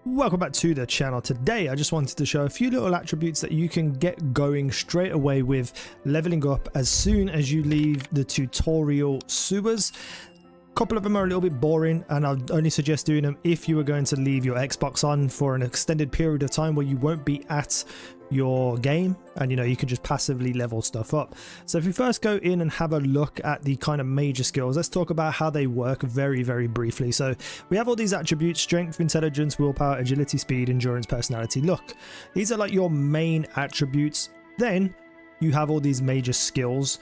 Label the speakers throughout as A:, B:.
A: Welcome back to the channel. Today I just wanted to show a few little attributes that you can get going straight away with leveling up as soon as you leave the tutorial sewers. A couple of them are a little bit boring, and I'd only suggest doing them if you are going to leave your Xbox on for an extended period of time where you won't be at your game, and you can just passively level stuff up. So if we first go in and have a look at the kind of major skills, let's talk about how they work very briefly. So we have all these attributes: strength, intelligence, willpower, agility, speed, endurance, personality, luck. These are like your main attributes. Then you have all these major skills.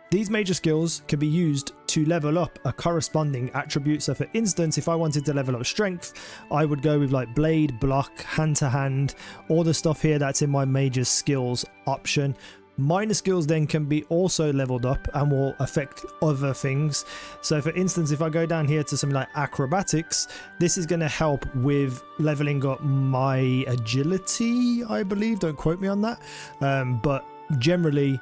A: These major skills can be used to level up a corresponding attribute. So for instance, if I wanted to level up strength, I would go with like blade, block, hand to hand, all the stuff here that's in my major skills option. Minor skills then can be also leveled up and will affect other things. So for instance, if I go down here to something like acrobatics, this is going to help with leveling up my agility, I believe. Don't quote me on that. But generally,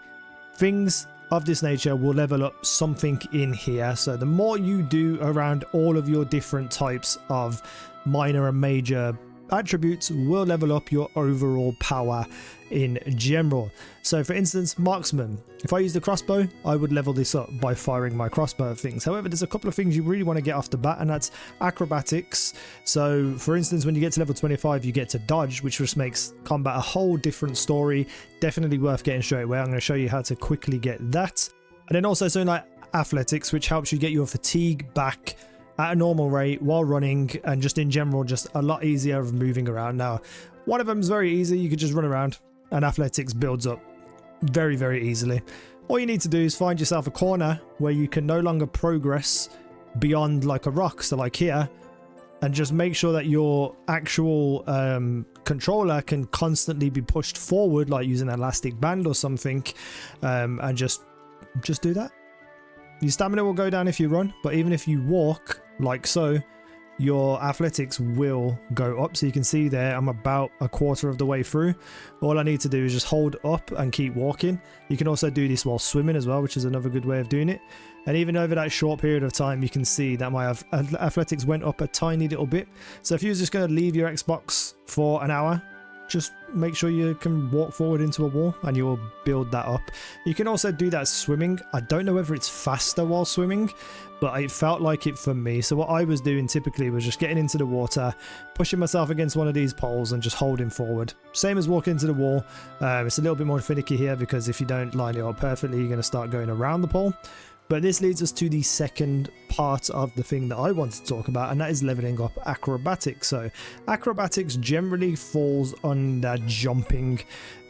A: things of this nature will level up something in here. So the more you do around all of your different types of minor and major attributes will level up your overall power in general. So for instance, marksman, if I use the crossbow, I would level this up by firing my crossbow at things. However, there's a couple of things you really want to get off the bat, and that's acrobatics. So for instance, when you get to level 25, you get to dodge, which just makes combat a whole different story. Definitely worth getting straight away. I'm going to show you how to quickly get that. And then also something like athletics, which helps you get your fatigue back at a normal rate while running, and just in general, just a lot easier of moving around. Now, one of them is very easy. You could just run around, and athletics builds up very easily. All you need to do is find yourself a corner where you can no longer progress beyond like a rock, so like here, and just make sure that your actual controller can constantly be pushed forward, like using an elastic band or something, and just do that. Your stamina will go down if you run, but even if you walk like so, your athletics will go up. So you can see there I'm about a quarter of the way through. All I need to do is just hold up and keep walking. You can also do this while swimming as well, which is another good way of doing it. And even over that short period of time, you can see that my athletics went up a tiny little bit. So if you're just going to leave your Xbox for an hour, just make sure you can walk forward into a wall and you will build that up. You can also do that swimming. I don't know whether it's faster while swimming, but it felt like it for me. So what I was doing typically was just getting into the water, pushing myself against one of these poles and just holding forward. Same as walking into the wall. It's a little bit more finicky here because if you don't line it up perfectly, you're going to start going around the pole. But this leads us to the second part of the thing that I wanted to talk about, and that is leveling up acrobatics. So acrobatics generally falls under jumping.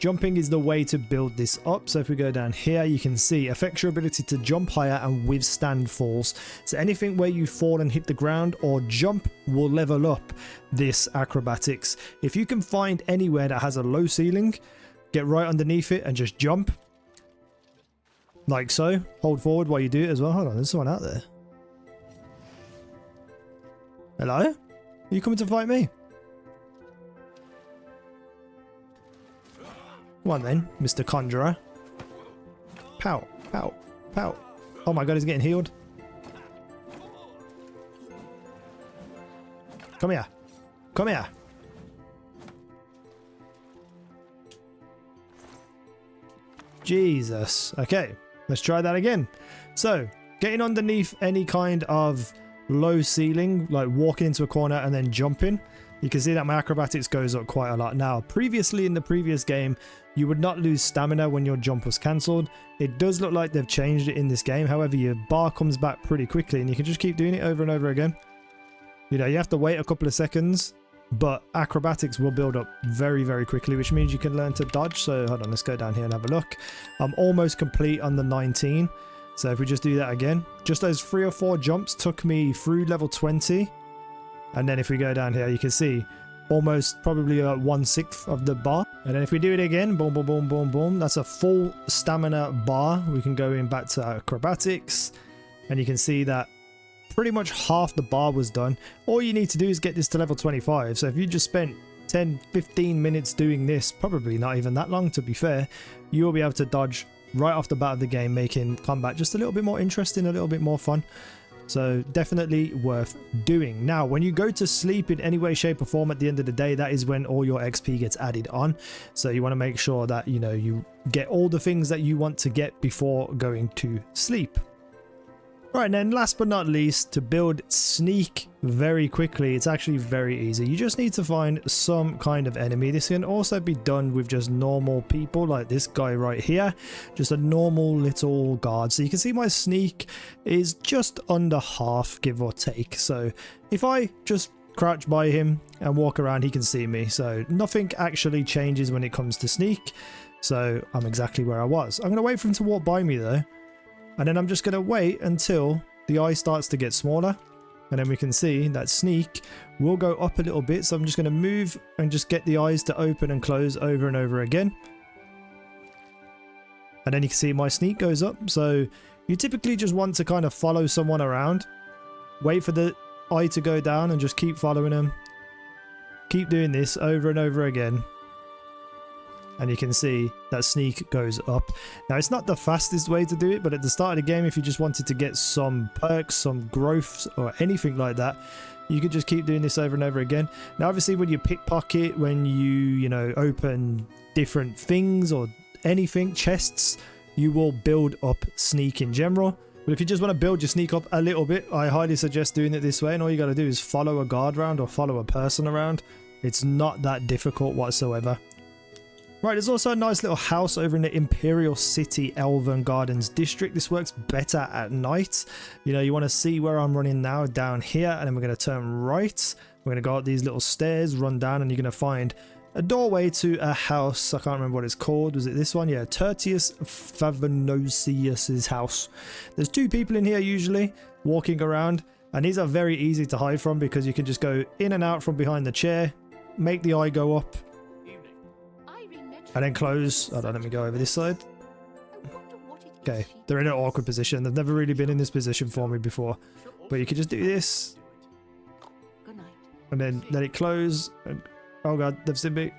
A: Jumping is the way to build this up. So if we go down here, you can see affects your ability to jump higher and withstand falls. So anything where you fall and hit the ground or jump will level up this acrobatics. If you can find anywhere that has a low ceiling, get right underneath it and just jump. Like so. Hold forward while you do it as well. Hold on, there's someone out there. Hello? Are you coming to fight me? Come on then, Mr. Conjurer. Pow, pow, pow. Oh my god, he's getting healed. Come here. Come here. Jesus. Okay. Let's try that again. So, getting underneath any kind of low ceiling, like walking into a corner and then jumping, you can see that my acrobatics goes up quite a lot. Now, previously in the previous game, you would not lose stamina when your jump was cancelled. It does look like they've changed it in this game. However, your bar comes back pretty quickly and you can just keep doing it over and over again. You have to wait a couple of seconds, but acrobatics will build up very quickly, which means you can learn to dodge. So hold on, let's go down here and have a look. I'm almost complete on the 19. So if we just do that again, just those 3 or 4 jumps took me through level 20. And then if we go down here, you can see almost probably 1/6 of the bar. And then if we do it again, boom, boom, boom, boom, boom, that's a full stamina bar. We can go in back to acrobatics, and you can see that pretty much half the bar was done. All you need to do is get this to level 25. So if you just spent 10-15 minutes doing this, probably not even that long to be fair, you will be able to dodge right off the bat of the game, making combat just a little bit more interesting, a little bit more fun. So definitely worth doing. Now, when you go to sleep in any way, shape or form at the end of the day, that is when all your XP gets added on. So you want to make sure that, you know, you get all the things that you want to get before going to sleep. Right, and then last but not least, to build sneak very quickly, it's actually very easy. You just need to find some kind of enemy. This can also be done with just normal people, like this guy right here, just a normal little guard. So you can see my sneak is just under half, give or take. So if I just crouch by him and walk around, he can see me. So nothing actually changes when it comes to sneak. So I'm exactly where I was. I'm going to wait for him to walk by me though. And then I'm just going to wait until the eye starts to get smaller. And then we can see that sneak will go up a little bit. So I'm just going to move and just get the eyes to open and close over and over again. And then you can see my sneak goes up. So you typically just want to kind of follow someone around. Wait for the eye to go down and just keep following them. Keep doing this over and over again. And you can see that sneak goes up. Now, it's not the fastest way to do it, but at the start of the game, if you just wanted to get some perks, some growths, or anything like that, you could just keep doing this over and over again. Now, obviously, when you pickpocket, when you know, open different things or anything, chests, you will build up sneak in general. But if you just want to build your sneak up a little bit, I highly suggest doing it this way. And all you got to do is follow a guard around or follow a person around. It's not that difficult whatsoever. Right, there's also a nice little house over in the Imperial City Elven Gardens district. This works better at night. You know, you want to see where I'm running now, down here, and then we're going to turn right. We're going to go up these little stairs, run down, and you're going to find a doorway to a house. I can't remember what it's called. Was it this one? Yeah, Tertius Favanosius's house. There's two people in here usually walking around, and these are very easy to hide from because you can just go in and out from behind the chair, make the eye go up, and then close. Hold on, let me go over this side. Okay, they're in an awkward position. They've never really been in this position for me before. But you can just do this. And then let it close. And, oh god, they've seen me.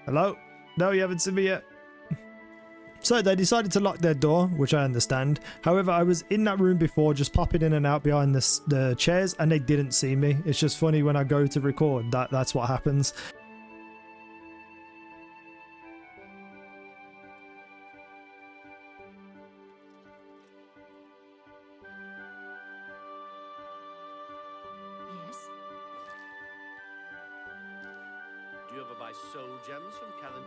A: Hello? No, you haven't seen me yet. So they decided to lock their door, which I understand. However, I was in that room before, just popping in and out behind the chairs, and they didn't see me. It's just funny when I go to record, that's what happens.
B: Do you ever buy soul gems from Callan?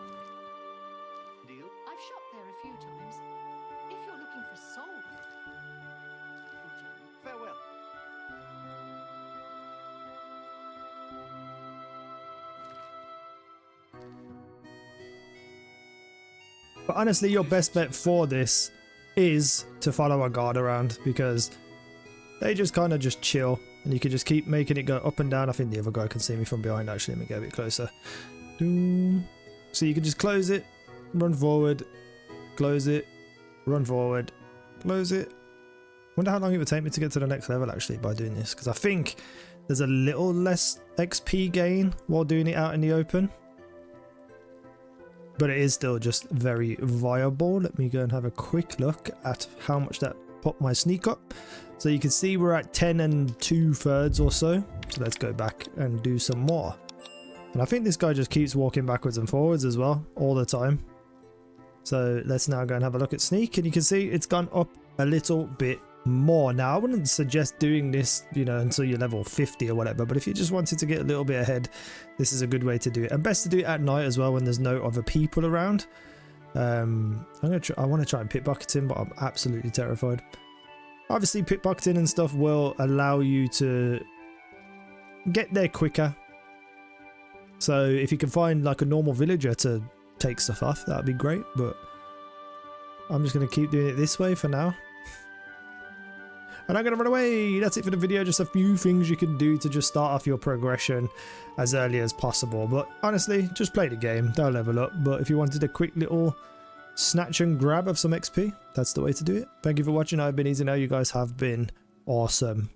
B: Deal?
C: I've shopped there a few times. If you're looking for soul gem.
B: Farewell.
A: But honestly, your best bet for this is to follow a guard around because they just kind of just chill. And you can just keep making it go up and down. I think the other guy can see me from behind actually. Let me get a bit closer. So you can just close it, run forward, close it, run forward, close it. Wonder how long it would take me to get to the next level actually by doing this. Because I think there's a little less XP gain while doing it out in the open. But it is still just very viable. Let me go and have a quick look at how much that popped my sneak up. So you can see we're at 10 2/3 or so. So let's go back and do some more. And I think this guy just keeps walking backwards and forwards as well, all the time. So let's now go and have a look at sneak. And you can see it's gone up a little bit more. Now, I wouldn't suggest doing this, you know, until you're level 50 or whatever. But if you just wanted to get a little bit ahead, this is a good way to do it. And best to do it at night as well when there's no other people around. I want to try and pickpocket him, but I'm absolutely terrified. Obviously, pickpocketing and stuff will allow you to get there quicker. So if you can find like a normal villager to take stuff off, that would be great. But I'm just going to keep doing it this way for now. And I'm going to run away. That's it for the video. Just a few things you can do to just start off your progression as early as possible. But honestly, just play the game. They'll level up. But if you wanted a quick little snatch and grab of some XP, that's the way to do it. Thank you for watching. I've been Easy Now. You guys have been awesome.